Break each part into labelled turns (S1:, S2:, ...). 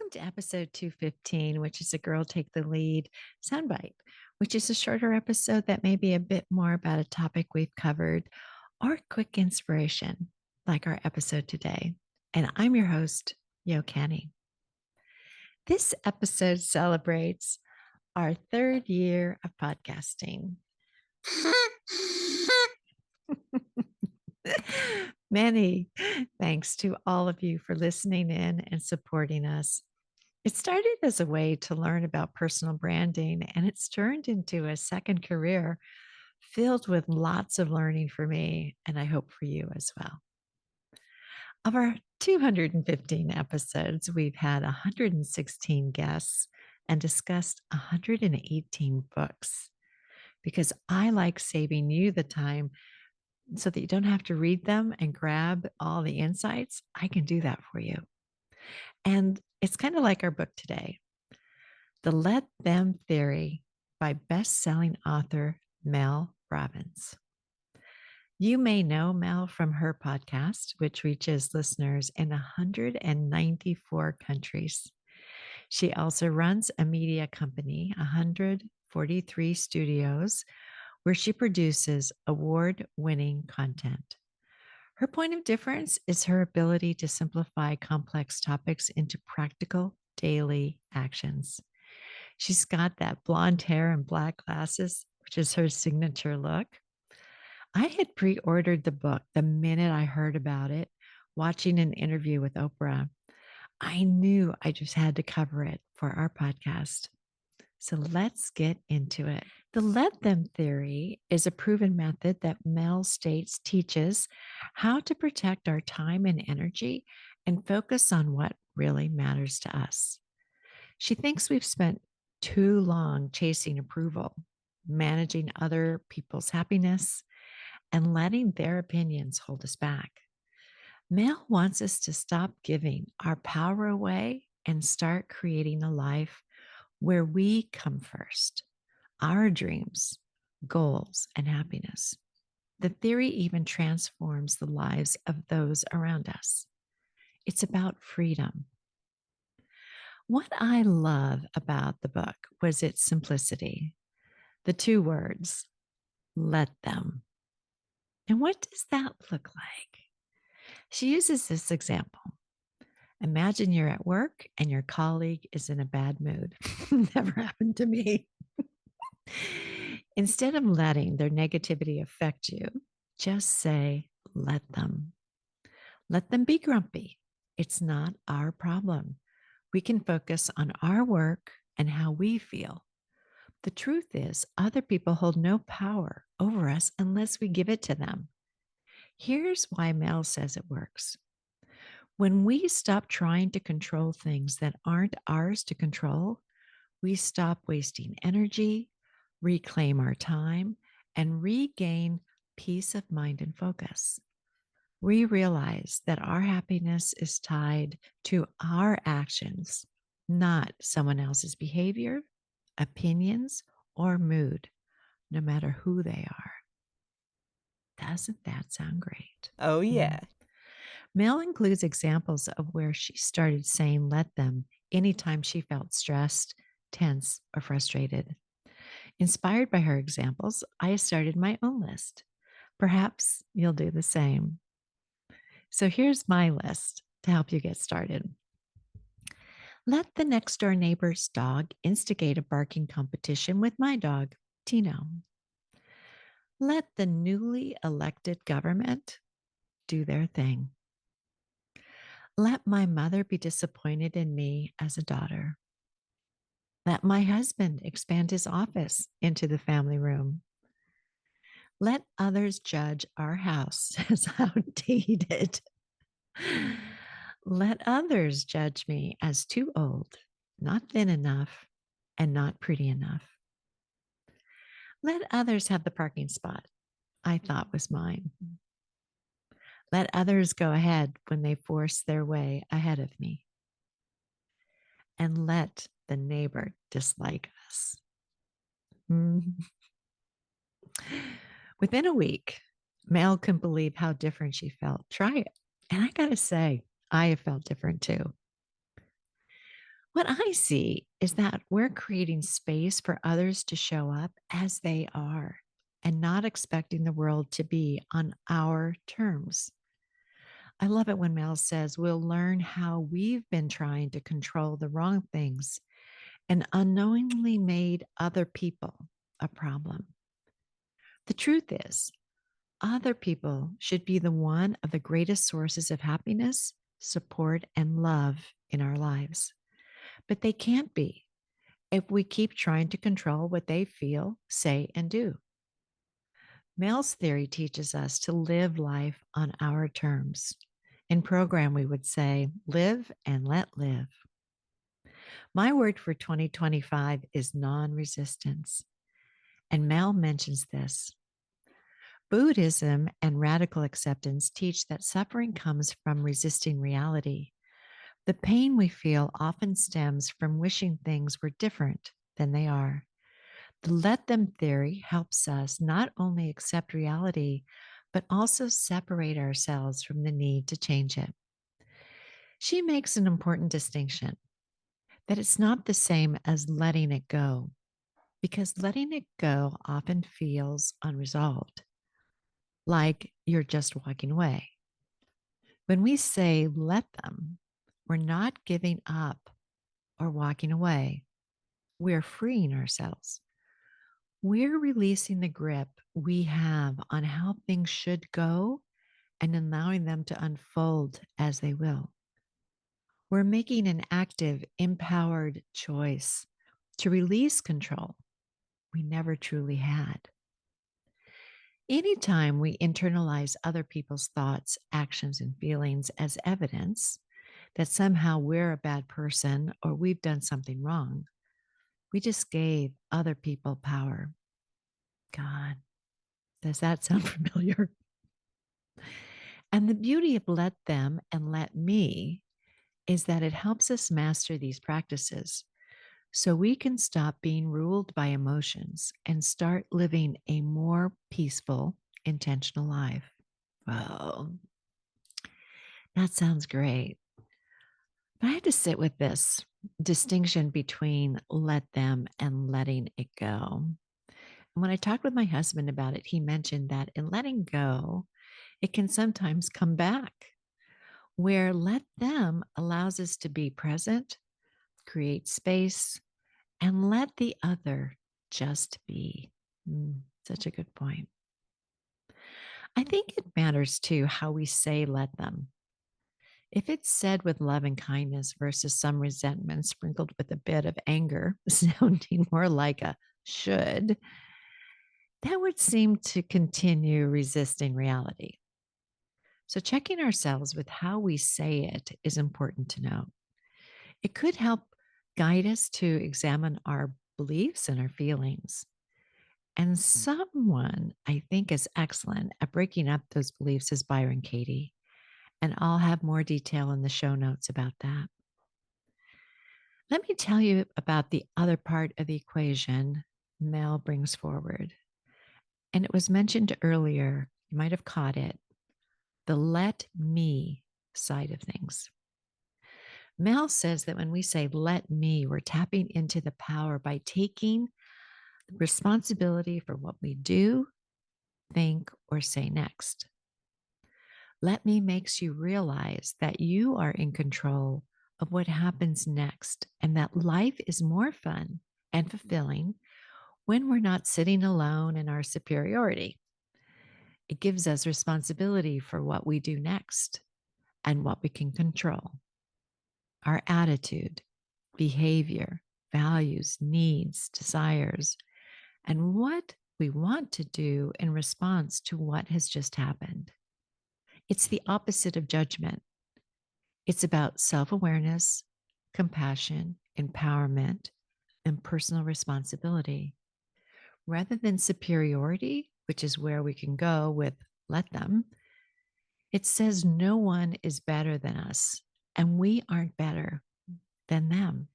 S1: Welcome to episode 215, which is a Girl Take the Lead soundbite, which is a shorter episode that may be a bit more about a topic we've covered or quick inspiration, like our episode today. And I'm your host, Yo Canny. This episode celebrates our third year of podcasting. Many thanks to all of you for listening in and supporting us. It started as a way to learn about personal branding, and it's turned into a second career filled with lots of learning for me, and I hope for you as well. Of our 215 episodes, we've had 116 guests and discussed 118 books because I like saving you the time so that you don't have to read them and grab all the insights. I can do that for you. And it's kind of like our book today, The Let Them Theory by best-selling author Mel Robbins. You may know Mel from her podcast, which reaches listeners in 194 countries. She also runs a media company, 143 studios, where she produces award-winning content. Her point of difference is her ability to simplify complex topics into practical daily actions. She's got that blonde hair and black glasses, which is her signature look. I had pre-ordered the book the minute I heard about it, watching an interview with Oprah. I knew I just had to cover it for our podcast. So let's get into it. The let them theory is a proven method that Mel States teaches how to protect our time and energy and focus on what really matters to us. She thinks we've spent too long chasing approval, managing other people's happiness, and letting their opinions hold us back. Mel wants us to stop giving our power away and start creating a life where we come first, our dreams, goals, and happiness. The theory even transforms the lives of those around us. It's about freedom. What I love about the book was its simplicity. The two words, let them. And what does that look like? She uses this example. Imagine you're at work and your colleague is in a bad mood. Never happened to me. Instead of letting their negativity affect you, just say, let them. Let them be grumpy. It's not our problem. We can focus on our work and how we feel. The truth is, other people hold no power over us unless we give it to them. Here's why Mel says it works. When we stop trying to control things that aren't ours to control, we stop wasting energy, reclaim our time, and regain peace of mind and focus. We realize that our happiness is tied to our actions, not someone else's behavior, opinions, or mood, no matter who they are. Doesn't that sound great?
S2: Oh, yeah.
S1: Mel includes examples of where she started saying let them anytime she felt stressed, tense, or frustrated. Inspired by her examples, I started my own list. Perhaps you'll do the same. So here's my list to help you get started. Let the next door neighbor's dog instigate a barking competition with my dog, Tino. Let the newly elected government do their thing. Let my mother be disappointed in me as a daughter. Let my husband expand his office into the family room. Let others judge our house as outdated. Let others judge me as too old, not thin enough, and not pretty enough. Let others have the parking spot I thought was mine. Let others go ahead when they force their way ahead of me. And let the neighbor dislike us. Within a week, Mel couldn't believe how different she felt. Try it. And I got to say, I have felt different too. What I see is that we're creating space for others to show up as they are and not expecting the world to be on our terms. I love it when Mel says we'll learn how we've been trying to control the wrong things and unknowingly made other people a problem. The truth is, other people should be the one of the greatest sources of happiness, support, and love in our lives. But they can't be if we keep trying to control what they feel, say, and do. Mel's theory teaches us to live life on our terms. In program, we would say, live and let live. My word for 2025 is non resistance. And Mel mentions this. Buddhism and radical acceptance teach that suffering comes from resisting reality. The pain we feel often stems from wishing things were different than they are. The let them theory helps us not only accept reality, but also separate ourselves from the need to change it. She makes an important distinction that it's not the same as letting it go, because letting it go often feels unresolved, like you're just walking away. When we say let them, we're not giving up or walking away. We're freeing ourselves. We're releasing the grip we have on how things should go and allowing them to unfold as they will. We're making an active, empowered choice to release control we never truly had. Anytime we internalize other people's thoughts, actions, and feelings as evidence that somehow we're a bad person or we've done something wrong, we just gave other people power. God, does that sound familiar? And the beauty of let them and let me is that it helps us master these practices so we can stop being ruled by emotions and start living a more peaceful, intentional life. Well, that sounds great. But I had to sit with this distinction between let them and letting it go. And when I talked with my husband about it, he mentioned that in letting go, it can sometimes come back, where let them allows us to be present, create space, and let the other just be. Such a good point. I think it matters too how we say let them. If it's said with love and kindness versus some resentment sprinkled with a bit of anger, sounding more like a should, that would seem to continue resisting reality. So, checking ourselves with how we say it is important to know. It could help guide us to examine our beliefs and our feelings. And someone I think is excellent at breaking up those beliefs is Byron Katie. And I'll have more detail in the show notes about that. Let me tell you about the other part of the equation Mel brings forward. And it was mentioned earlier, you might have caught it, the let me side of things. Mel says that when we say let me, we're tapping into the power by taking responsibility for what we do, think, or say next. Let me makes you realize that you are in control of what happens next and that life is more fun and fulfilling when we're not sitting alone in our superiority. It gives us responsibility for what we do next and what we can control. Our attitude, behavior, values, needs, desires, and what we want to do in response to what has just happened. It's the opposite of judgment. It's about self awareness, compassion, empowerment, and personal responsibility. Rather than superiority, which is where we can go with let them, it says no one is better than us, and we aren't better than them.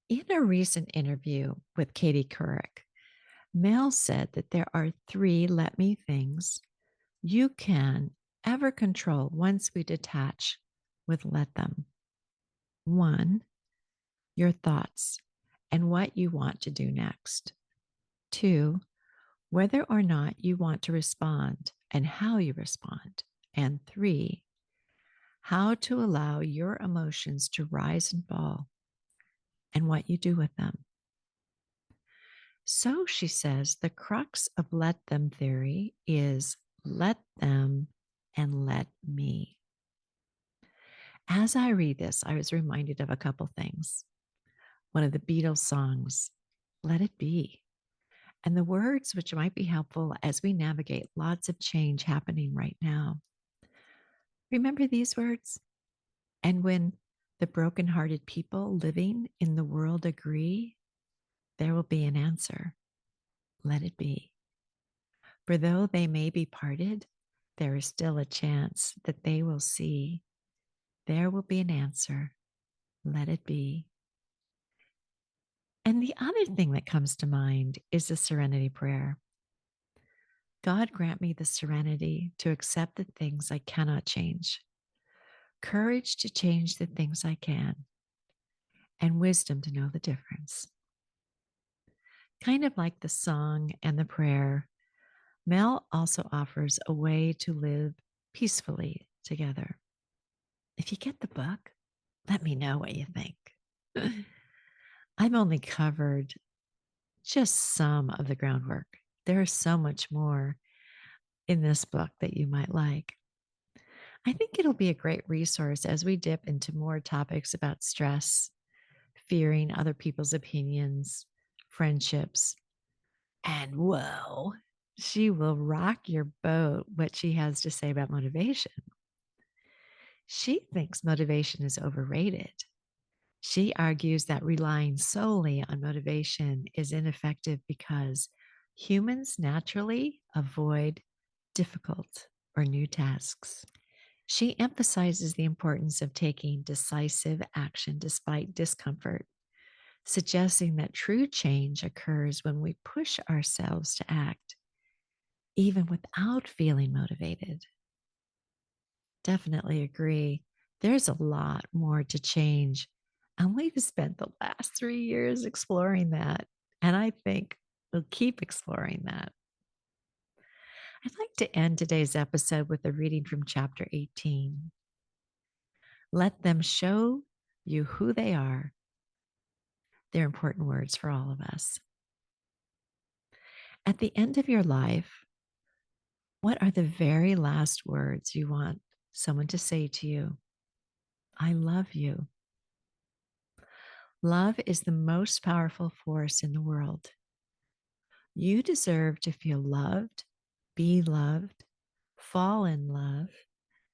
S1: In a recent interview with Katie Couric, Mel said that there are 3 let me things you can ever control once we detach with let them. 1, your thoughts, and what you want to do next. 2, whether or not you want to respond and how you respond. And 3, how to allow your emotions to rise and fall and what you do with them. So she says the crux of let them theory is let them and let me. As I read this, I was reminded of a couple things. One of the Beatles songs, Let It Be, and the words which might be helpful as we navigate lots of change happening right now. Remember these words? And when the brokenhearted people living in the world agree, there will be an answer. Let it be. For though they may be parted, there is still a chance that they will see. There will be an answer. Let it be. And the other thing that comes to mind is the serenity prayer. God grant me the serenity to accept the things I cannot change, courage to change the things I can, and wisdom to know the difference. Kind of like the song and the prayer, Mel also offers a way to live peacefully together. If you get the book, let me know what you think. I've only covered just some of the groundwork. There is so much more in this book that you might like. I think it'll be a great resource as we dip into more topics about stress, fearing other people's opinions, friendships, and whoa, she will rock your boat what she has to say about motivation. She thinks motivation is overrated. She argues that relying solely on motivation is ineffective because humans naturally avoid difficult or new tasks. She emphasizes the importance of taking decisive action despite discomfort, suggesting that true change occurs when we push ourselves to act, even without feeling motivated. Definitely agree. There's a lot more to change. And we've spent the last 3 years exploring that. And I think we'll keep exploring that. I'd like to end today's episode with a reading from chapter 18. Let them show you who they are. They're important words for all of us. At the end of your life, what are the very last words you want someone to say to you? I love you. Love is the most powerful force in the world. You deserve to feel loved, be loved, fall in love,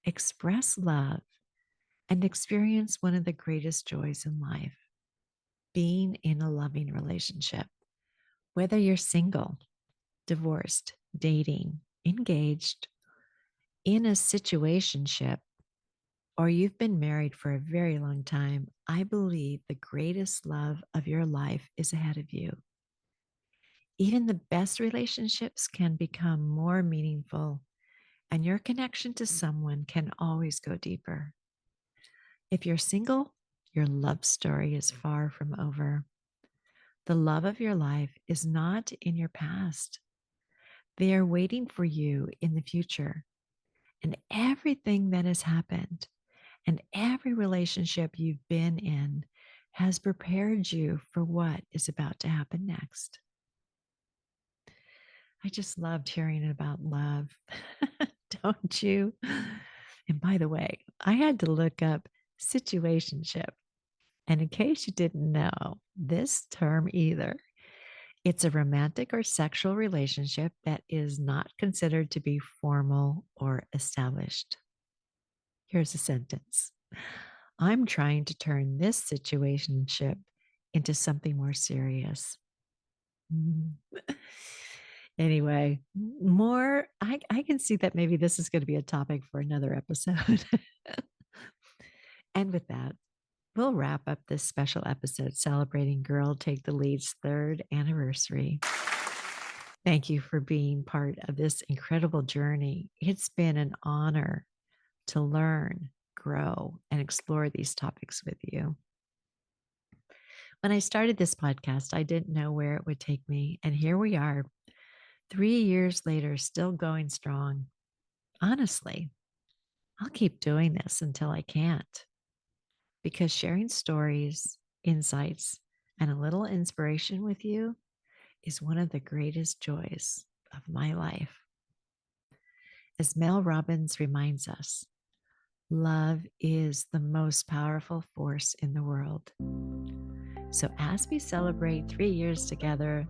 S1: express love, and experience one of the greatest joys in life, being in a loving relationship. Whether you're single, divorced, dating, engaged, in a situationship, or you've been married for a very long time, I believe the greatest love of your life is ahead of you. Even the best relationships can become more meaningful, and your connection to someone can always go deeper. If you're single, your love story is far from over. The love of your life is not in your past. They are waiting for you in the future. And everything that has happened and every relationship you've been in has prepared you for what is about to happen next. I just loved hearing about love. Don't you? And by the way, I had to look up situationship. And in case you didn't know this term either, it's a romantic or sexual relationship that is not considered to be formal or established. Here's a sentence. I'm trying to turn this situationship into something more serious. Anyway, more, I can see that maybe this is going to be a topic for another episode. And with that, we'll wrap up this special episode celebrating Girl Take the Lead's 3rd anniversary. Thank you for being part of this incredible journey. It's been an honor to learn, grow, and explore these topics with you. When I started this podcast, I didn't know where it would take me. And here we are, 3 years later, still going strong. Honestly, I'll keep doing this until I can't because sharing stories, insights, and a little inspiration with you is one of the greatest joys of my life. As Mel Robbins reminds us, love is the most powerful force in the world. So, as we celebrate 3 years together,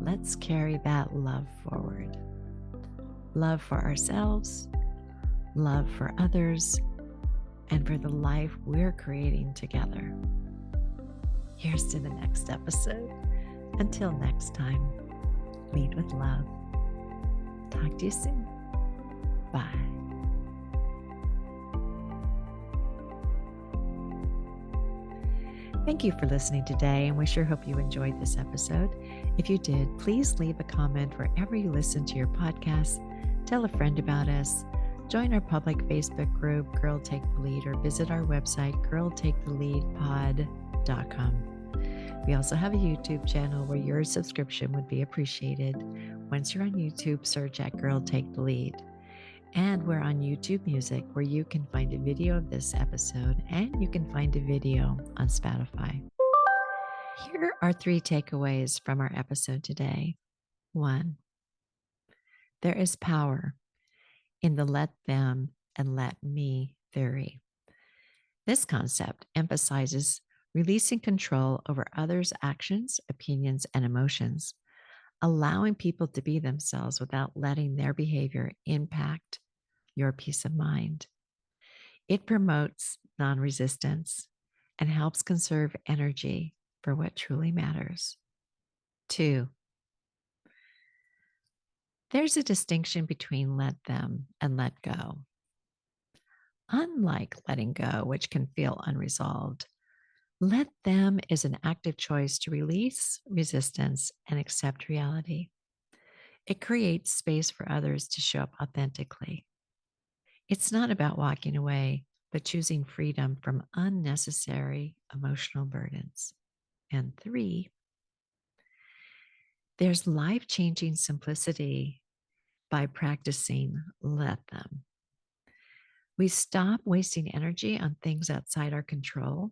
S1: let's carry that love forward. Love for ourselves, love for others, and for the life we're creating together. Here's to the next episode. Until next time, lead with love. Talk to you soon. Bye. Thank you for listening today, and we sure hope you enjoyed this episode. If you did, please leave a comment wherever you listen to your podcast. Tell a friend about us. Join our public Facebook group, Girl Take the Lead, or visit our website, girltaketheleadpod.com. We also have a YouTube channel where your subscription would be appreciated. Once you're on YouTube, search at Girl Take the Lead. And we're on YouTube Music, where you can find a video of this episode and you can find a video on Spotify. Here are 3 takeaways from our episode today. 1, there is power in the let them and let me theory. This concept emphasizes releasing control over others' actions, opinions, and emotions, allowing people to be themselves without letting their behavior impact your peace of mind. It promotes non-resistance and helps conserve energy for what truly matters. 2, there's a distinction between let them and let go. Unlike letting go, which can feel unresolved, let them is an active choice to release resistance and accept reality. It creates space for others to show up authentically. It's not about walking away, but choosing freedom from unnecessary emotional burdens. And 3, there's life-changing simplicity by practicing let them. We stop wasting energy on things outside our control,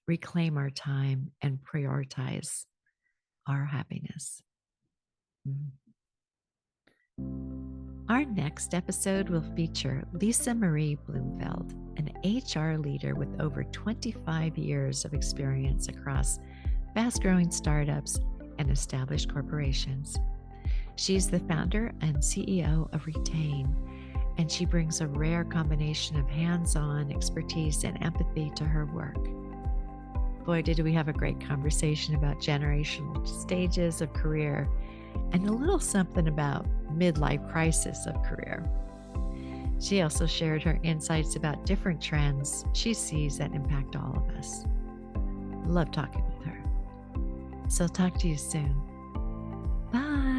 S1: reclaim our time, and prioritize our happiness. Our next episode will feature Lisa Marie Bloomfeld, an HR leader with over 25 years of experience across fast-growing startups and established corporations. She's the founder and CEO of Retain, and she brings a rare combination of hands-on expertise and empathy to her work. Boy, did we have a great conversation about generational stages of career and a little something about midlife crisis of career. She also shared her insights about different trends she sees that impact all of us. Love talking with her. So talk to you soon. Bye.